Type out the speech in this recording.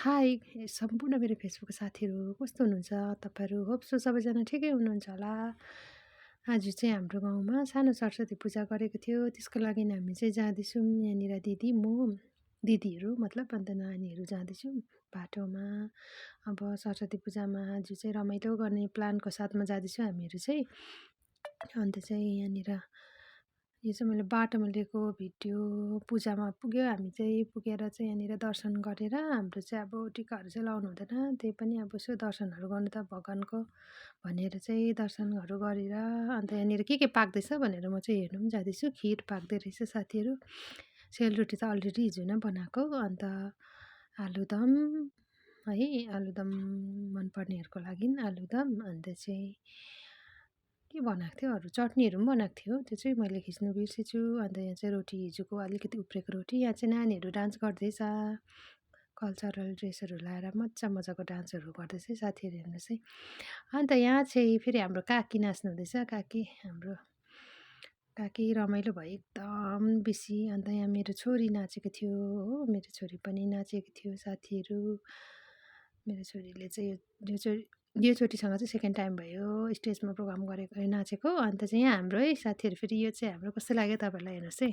High सम्पूर्ण मेरो Facebook साथीहरू कस्तो हुनुहुन्छ? तपाईँहरू होप सो सबैजना ठिकै हुनुहुन्छ होला। आज चाहिँ हाम्रो गाउँमा सानो सरस्वती पूजा गरेको थियो। त्यसको लागि हामी चाहिँ जाँदैछौँ यहाँनिर दिदीहरू मतलब अन्त नानीहरू जाँदैछौँ बाटोमा। अब सरस्वती पूजामा आज चाहिँ रमाइलो गर्ने प्लानको साथमा जाँदैछौँ हामीहरू चाहिँ। अन्त चाहिँ यहाँनिर यो चाहिँ मैले बाटोमा लिएको भिडियो। पूजामा पुग्यो हामी चाहिँ पुगेर चाहिँ यहाँनिर दर्शन गरेर हाम्रो चाहिँ अब टिकाहरू चाहिँ लाउनु हुँदैन, त्यही पनि अब यसो दर्शनहरू गर्नु त भगवान्को भनेर चाहिँ दर्शनहरू गरेर अन्त यहाँनिर के पाक्दैछ भनेर म चाहिँ हेर्नु पनि जाँदैछु। खिर पाक्दै रहेछ साथीहरू। सेलरोटी त अलरेडी हिजो नै बनाएको। अन्त आलुदम है, आलुदम मनपर्नेहरूको लागि आलुदम। अन्त चाहिँ के बनाएको थियो अरू चटनीहरू पनि बनाएको थियो, त्यो चाहिँ मैले खिच्नु बिर्सेछु। अन्त यहाँ चाहिँ रोटी हिजोको अलिकति उब्रेको रोटी। यहाँ चाहिँ नानीहरू डान्स गर्दैछ, कल्चरल ड्रेसहरू लाएर मजाको डान्सहरू गर्दैछ साथीहरू हेर्नुहोस् है। अन्त यहाँ चाहिँ फेरि हाम्रो काकी नाच्नु हुँदैछ। हाम्रो काकी रमाइलो भयो एकदम बेसी। अन्त यहाँ मेरो छोरी नाचेको थियो हो, मेरो छोरी पनि नाचेको थियो साथीहरू। मेरो छोरीले चाहिँ यो चोटिसँग चाहिँ सेकेन्ड टाइम भयो स्टेजमा प्रोग्राम गरेको नाचेको। अन्त चाहिँ यहाँ हाम्रो है साथीहरू फेरि यो चाहिँ हाम्रो कस्तो लाग्यो तपाईँहरूलाई हेर्नुहोस् है।